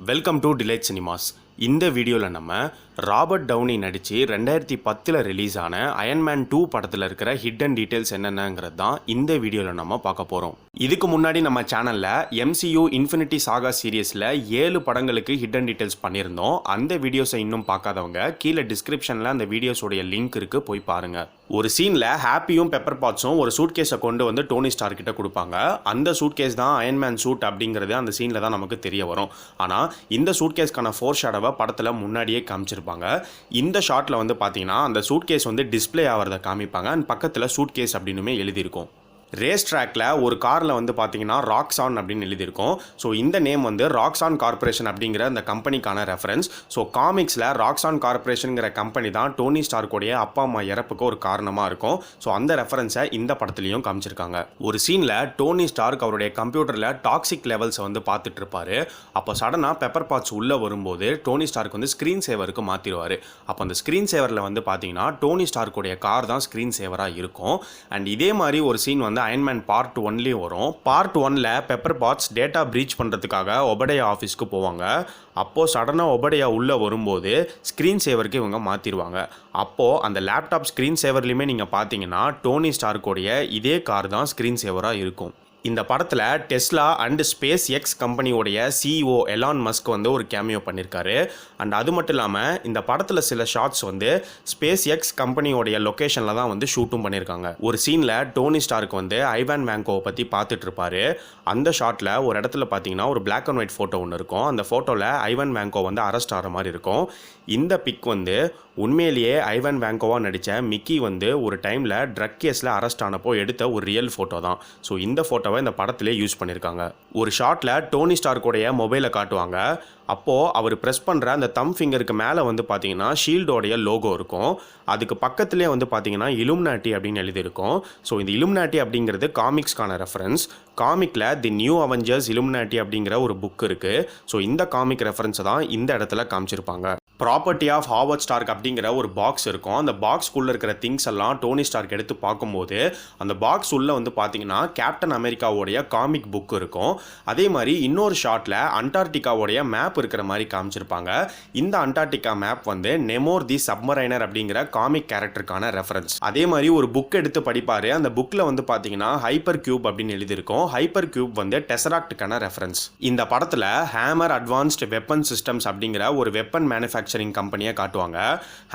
Welcome to delight cinemas. இந்த வீடியோவில் நம்ம ராபர்ட் டவுனி நடித்து 2010 ரிலீஸ் ஆன அயன்மேன் 2 படத்தில் இருக்கிற ஹிடன் டீட்டெயில்ஸ் என்னென்னங்கிறது தான் இந்த வீடியோவில் நம்ம பார்க்க போகிறோம். இதுக்கு முன்னாடி நம்ம சேனலில் MCU இன்ஃபினிட்டி சாகா சீரியஸில் 7 படங்களுக்கு ஹிடன் டீட்டெயில்ஸ் பண்ணியிருந்தோம். அந்த வீடியோஸை இன்னும் பார்க்காதவங்க கீழே டிஸ்கிரிப்ஷனில் அந்த வீடியோஸோடைய லிங்க் இருக்குது, போய் பாருங்கள். ஒரு சீனில் ஹாப்பியும் பெப்பர் பாட்ஸும் ஒரு சூட் கேஸை கொண்டு வந்து டோனி ஸ்டார் கிட்ட கொடுப்பாங்க. அந்த சூட் கேஸ் தான் அயன்மேன் சூட் அப்படிங்கிறது அந்த சீனில் தான் நமக்கு தெரிய வரும். ஆனால் இந்த சூட் கேஸ்க்கான ஃபோர் ஷேடோவை படத்தில் முன்னாடியே காமிச்சிருப்பாங்க. இந்த ஷாட்டில் வந்து பார்த்தீங்கன்னா அந்த சூட் கேஸ் வந்து டிஸ்பிளே ஆகிறத காமிப்பாங்க. அண்ட் பக்கத்தில் சூட் கேஸ் அப்படின்னுமே எழுதியிருக்கும். ரேஸ் ட்ராக்ல ஒரு காரில் வந்து பார்த்தீங்கன்னா ராக்ஸான் அப்படின்னு எழுதியிருக்கும். ஸோ இந்த நேம் வந்து ராக்ஸான் கார்பரேஷன் அப்படிங்கிற அந்த கம்பெனிக்கான ரெஃபரன்ஸ். ஸோ காமிக்ஸில் ராக்ஸான் கார்பரேஷனுங்கிற கம்பெனி தான் டோனி ஸ்டார்க்கோடைய அப்பா அம்மா இறப்புக்கு ஒரு காரணமாக இருக்கும். ஸோ அந்த ரெஃபரன்ஸை இந்த படத்துலையும் காமிச்சிருக்காங்க. ஒரு சீனில் டோனி ஸ்டார்க் அவருடைய கம்ப்யூட்டரில் டாக்ஸிக் லெவல்ஸை வந்து பார்த்துட்டு இருப்பாரு. அப்போ சடனாக பெப்பர் பாட்ஸ் உள்ளே வரும்போது டோனி ஸ்டார்க் வந்து ஸ்க்ரீன் சேவருக்கு மாற்றிடுவார். அப்போ அந்த ஸ்க்ரீன் சேவரில் வந்து பார்த்தீங்கன்னா டோனி ஸ்டார்க்கோடைய கார் தான் ஸ்க்ரீன் சேவராக இருக்கும். அண்ட் இதே மாதிரி ஒரு சீன் வந்து அயன்மேன் பார்ட் 1லேயும் வரும். பார்ட் 1ல பெப்பர் பாட்ஸ் டேட்டா பிரீச் பண்ணுறதுக்காக ஒபடையா ஆஃபீஸ்க்கு போவாங்க. அப்போது சடனாக ஒபடையா உள்ளே வரும்போது ஸ்க்ரீன் சேவருக்கு இவங்க மாற்றிடுவாங்க. அப்போது அந்த லேப்டாப் ஸ்க்ரீன் சேவர்லேயுமே நீங்கள் பார்த்தீங்கன்னா டோனி ஸ்டார்க்கோடைய இதே கார் தான் ஸ்க்ரீன் சேவராக இருக்கும். இந்த படத்தில் டெஸ்லா அண்ட் ஸ்பேஸ் எக்ஸ் கம்பெனியோடைய CEO எலான் மஸ்க் வந்து ஒரு கேமியோ பண்ணியிருக்காரு. அண்ட் அது மட்டும் இல்லாமல் இந்த படத்தில் சில ஷாட்ஸ் வந்து ஸ்பேஸ் எக்ஸ் கம்பெனியோடைய லொக்கேஷனில் தான் வந்து ஷூட்டும் பண்ணியிருக்காங்க. ஒரு சீனில் டோனி ஸ்டார்க் வந்து ஐவான் வேங்கோவை பற்றி பார்த்துட்டு இருப்பாரு. அந்த ஷாட்டில் ஒரு இடத்துல பார்த்தீங்கன்னா ஒரு பிளாக் அண்ட் ஒயிட் ஃபோட்டோ ஒன்று இருக்கும். அந்த ஃபோட்டோவில் ஐவான் வேங்கோ வந்து அரெஸ்ட் ஆகிற மாதிரி இருக்கும். இந்த பிக் வந்து உண்மையிலேயே ஐவான் வேங்கோவாக நடித்த மிக்கி வந்து ஒரு டைமில் ட்ரக் கேஸில் அரெஸ்ட் ஆனப்போ எடுத்த ஒரு ரியல் ஃபோட்டோ தான். ஸோ இந்த ஃபோட்டோவை இந்த படத்திலே யூஸ் பண்ணியிருக்காங்க. ஒரு ஷாட்டில் டோனி ஸ்டார்க்கோடைய மொபைலை காட்டுவாங்க. அப்போது அவர் ப்ரெஸ் பண்ணுற அந்த தம் ஃபிங்கருக்கு மேலே வந்து பார்த்தீங்கன்னா ஷீல்டோடைய லோகோ இருக்கும். அதுக்கு பக்கத்துலேயே வந்து பார்த்தீங்கன்னா இலுமினாட்டி அப்படின்னு எழுதியிருக்கும். ஸோ இந்த இலுமினாட்டி அப்படிங்கிறது காமிக்ஸ்க்கான ரெஃபரன்ஸ். காமிக்கில் தி நியூ அவெஞ்சர்ஸ் இலுமினாட்டி அப்படிங்கிற ஒரு புக் இருக்குது. ஸோ இந்த காமிக் ரெஃபரன்ஸை தான் இந்த இடத்துல காமிச்சிருப்பாங்க. ப்ராப்பர்ட்டி ஆஃப் ஹாவர்ட் ஸ்டார்க் அப்படிங்கிற ஒரு பாக்ஸ் இருக்கும். அந்த பாக்ஸ்க்குள்ளே இருக்கிற திங்ஸ் எல்லாம் டோனி ஸ்டார்க் எடுத்து பார்க்கும்போது அந்த பாக்ஸ் உள்ளே வந்து பார்த்தீங்கன்னா கேப்டன் அமெரிக்காவோடைய காமிக் புக் இருக்கும். அதே மாதிரி இன்னொரு ஷாட்டில் அண்டார்டிகாவோடைய மேப் இருக்கிற மாதிரி காமிச்சிருப்பாங்க. இந்த அண்டார்டிகா மேப் வந்து நெமோர் தி சப்மரைனர் அப்படிங்கிற காமிக் கேரக்டருக்கான ரெஃபரன்ஸ். அதே மாதிரி ஒரு புக் எடுத்து படிப்பார். அந்த புக்கில் வந்து பார்த்தீங்கன்னா ஹைப்பர் கியூப் அப்படின்னு எழுதியிருக்கும். ஹைப்பர் கியூப் வந்து டெசராக்டுக்கான ரெஃபரன்ஸ். இந்த படத்தில் ஹேமர் அட்வான்ஸ்டு வெப்பன் சிஸ்டம்ஸ் அப்படிங்கிற ஒரு வெப்பன் மேனுஃபேக்சரிங் கம்பெனியை காட்டுவாங்க.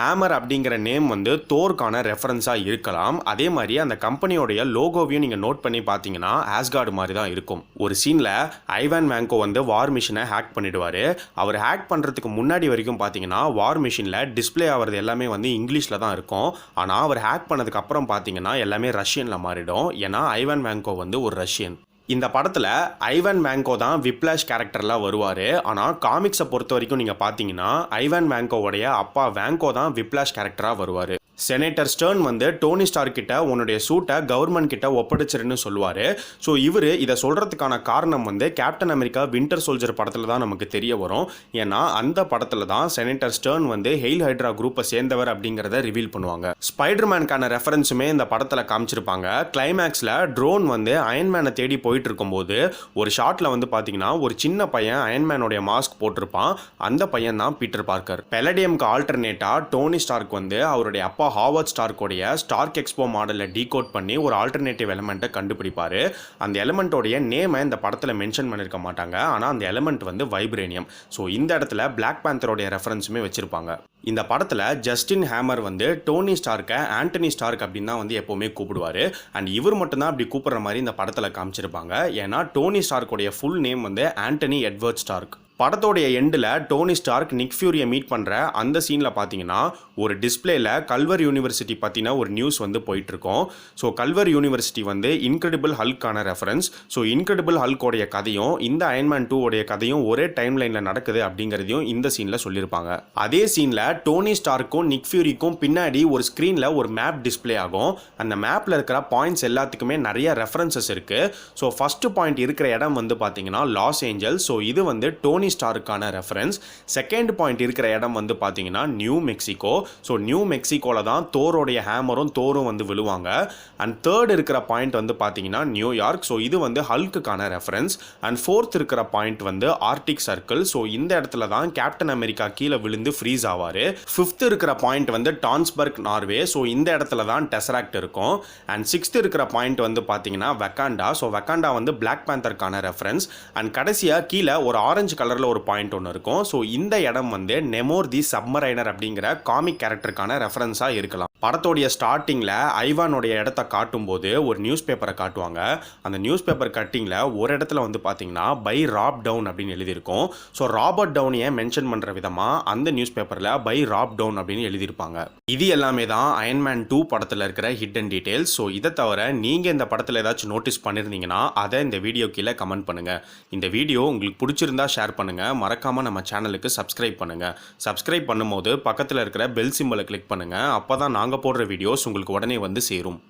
ஹேமர் அப்படிங்கிற நேம் வந்து தோர்க்கான ரெஃபரன்ஸாக இருக்கலாம். அதே மாதிரி அந்த கம்பெனியோடைய லோகோவையும் நீங்கள் நோட் பண்ணி பார்த்தீங்கன்னா ஆஸ்கார்டு மாதிரி தான் இருக்கும். ஒரு சீனில் ஐவான் வேங்கோ வந்து வார் மிஷினை ஹேக் பண்ணிடுவார். அவர் ஹேக் பண்ணுறதுக்கு முன்னாடி வரைக்கும் பார்த்தீங்கன்னா வார் மிஷினில் டிஸ்பிளே ஆகிறது எல்லாமே வந்து இங்கிலீஷில் தான் இருக்கும். ஆனால் அவர் ஹேக் பண்ணதுக்கு அப்புறம் பார்த்தீங்கன்னா எல்லாமே ரஷ்யனில் மாறிடும். ஏன்னா ஐவான் வேங்கோ வந்து ஒரு ரஷ்யன். இந்த படத்தில் ஐவான் வேங்கோ தான் விப்ளாஷ் கேரக்டர்லாம் வருவார். ஆனால் காமிக்ஸை பொறுத்த வரைக்கும் நீங்கள் பார்த்தீங்கன்னா ஐவான் வேங்கோவுடைய அப்பா வேங்கோ தான் விப்ளாஷ் கேரக்டராக வருவார். செனேட்டர் ஸ்டர்ன் வந்து டோனி ஸ்டார்க் கிட்ட உன்னுடைய சூட்டை கவர்மெண்ட் கிட்ட ஒப்படைச்சிருன்னு சொல்லுவார். ஸோ இவர் இதை சொல்கிறதுக்கான காரணம் வந்து கேப்டன் அமெரிக்கா வின்டர் சோல்ஜர் படத்தில் தான் நமக்கு தெரிய வரும். ஏன்னா அந்த படத்தில் தான் செனேட்டர் ஸ்டர்ன் வந்து ஹெயில் ஹைட்ரா குரூப்பை சேர்ந்தவர் அப்படிங்கிறத ரிவீல் பண்ணுவாங்க. ஸ்பைடர்மேனுக்கான ரெஃபரன்ஸுமே இந்த படத்தில் காமிச்சிருப்பாங்க. கிளைமேக்ஸில் ட்ரோன் வந்து அயன்மேனை தேடி போயிட்டு இருக்கும்போது ஒரு ஷாட்டில் வந்து பார்த்தீங்கன்னா ஒரு சின்ன பையன் அயன்மேனோடைய மாஸ்க் போட்டிருப்பான். அந்த பையன் தான் பீட்டர் பார்க்கர். பெலடியம்க்கு ஆல்டர்னேட்டாக டோனி ஸ்டார்க் வந்து அவருடைய அப்பா ஹாவர்ட் ஸ்டார்க்கோடைய ஸ்டார்க் எக்ஸ்போ மாடலை டீகோட் பண்ணி ஒரு ஆல்டர்னேட்டிவ் எலிமெண்ட்டை கண்டுபிடிப்பார். அந்த எலிமெண்ட்டோடைய நேமை இந்த படத்தில் மென்ஷன் பண்ணியிருக்க மாட்டாங்க. ஆனால் அந்த எலிமெண்ட் வந்து வைப்ரேனியம். ஸோ இந்த இடத்துல பிளாக் பேந்தரோடைய ரெஃபரன்ஸுமே வச்சுருப்பாங்க. இந்த படத்தில் ஜஸ்டின் ஹேமர் வந்து டோனி ஸ்டார்க்கை ஆண்டனி ஸ்டார்க் அப்படின்னு தான் வந்து எப்போவுமே கூப்பிடுவார். அண்ட் இவர் மட்டும்தான் அப்படி கூப்பிட்ற மாதிரி இந்த படத்தில் காமிச்சிருப்பாங்க. ஏன்னா டோனி ஸ்டார்க்கோடைய ஃபுல் நேம் வந்து ஆண்டனி எட்வர்ட் ஸ்டார்க். படத்தோடைய எண்டில் டோனி ஸ்டார்க் நிக் ஃபியூரியை மீட் பண்ணுற அந்த சீனில் பார்த்தீங்கன்னா ஒரு டிஸ்பிளேல கல்வர் யூனிவர்சிட்டி பற்றின ஒரு நியூஸ் வந்து போயிட்டுருக்கோம். ஸோ கல்வர் யூனிவர்சிட்டி வந்து இன்க்ரெடிபிள் ஹல்க்கான ரெஃபரன்ஸ். ஸோ இன்க்ரெடிபிள் ஹல்கோடைய கதையும் இந்த அயன்மேன் 2 உடைய கதையும் ஒரே டைம் லைனில் நடக்குது அப்படிங்கிறதையும் இந்த சீனில் சொல்லியிருப்பாங்க. அதே சீனில் டோனி ஸ்டார்க்கும் நிக் ஃபியூரிக்கும் பின்னாடி ஒரு ஸ்க்ரீனில் ஒரு மேப் டிஸ்பிளே ஆகும். அந்த மேப்பில் இருக்கிற பாயிண்ட்ஸ் எல்லாத்துக்குமே நிறைய ரெஃபரன்சஸ் இருக்குது. ஸோ ஃபஸ்ட்டு பாயிண்ட் இருக்கிற இடம் வந்து பார்த்தீங்கன்னா லாஸ் ஏஞ்சல்ஸ். ஸோ இது வந்து டோனி டோனி ஸ்டார்க்கான ரெஃபரன்ஸ். செகண்ட் பாயிண்ட் இருக்கிற இடம் வந்து பார்த்தீங்கன்னா நியூ மெக்சிகோ. ஸோ நியூ மெக்சிகோவில் தான் தோரோடைய ஹேமரும் தோரும் வந்து விழுவாங்க. அண்ட் தேர்ட் இருக்கிற பாயிண்ட் வந்து பார்த்தீங்கன்னா நியூயார்க். ஸோ இது வந்து ஹல்க்குக்கான ரெஃபரன்ஸ். அண்ட் ஃபோர்த் இருக்கிற பாயிண்ட் வந்து ஆர்டிக் சர்க்கிள். ஸோ இந்த இடத்துல தான் கேப்டன் அமெரிக்கா கீழே விழுந்து ஃப்ரீஸ் ஆவார். ஃபிஃப்த் இருக்கிற பாயிண்ட் வந்து டான்ஸ்பர்க், நார்வே. ஸோ இந்த இடத்துல தான் டெசராக்ட் இருக்கும். அண்ட் சிக்ஸ்த் இருக்கிற பாயிண்ட் வந்து பார்த்தீங்கன்னா வெக்காண்டா. ஸோ வெக்காண்டா வந்து பிளாக் பேந்தருக்கான ரெஃபரன்ஸ். அண்ட் கடைசியாக கீழே ஒரு ஆரஞ்சு கலரில் ஒரு பாயிண்ட் ஒன்று இருக்கும். ஸோ இந்த இடம் வந்து நெமோர் தி சப்மரைனர் அப்படிங்கிற காமிக் கேரக்டருக்கான ரெஃபரன்ஸாக இருக்கலாம். படத்தோடைய ஸ்டார்டிங்கில் ஐவானோடைய இடத்த காட்டும்போது ஒரு நியூஸ் பேப்பரை காட்டுவாங்க. அந்த நியூஸ் பேப்பர் கட்டிங்கில் ஒரு இடத்துல வந்து பார்த்தீங்கன்னா பை ராப் டவுன் அப்படின்னு எழுதியிருக்கும். ஸோ ராபர்ட் டவுனியை மென்ஷன் பண்ணுற விதமாக அந்த நியூஸ் பேப்பரில் பை ராப் டவுன் அப்படின்னு எழுதியிருப்பாங்க. இது எல்லாமே தான் அயன்மேன் 2 படத்தில் இருக்கிற ஹிடன் டீடைல்ஸ். ஸோ இதை தவிர நீங்கள் இந்த படத்தில் ஏதாச்சும் நோட்டீஸ் பண்ணியிருந்தீங்கன்னா அதை இந்த வீடியோ கீழே கமெண்ட் பண்ணுங்கள். இந்த வீடியோ உங்களுக்கு பிடிச்சிருந்தா ஷேர் பண்ணுங்கள். மறக்காமல் நம்ம சேனலுக்கு சப்ஸ்கிரைப் பண்ணுங்கள். சப்ஸ்கிரைப் பண்ணும்போது பக்கத்தில் இருக்கிற பெல் சிம்பலை கிளிக் பண்ணுங்கள். அப்போ தான் நாங்கள் போடுற வீடியோஸ் உங்களுக்கு உடனே வந்து சேரும்.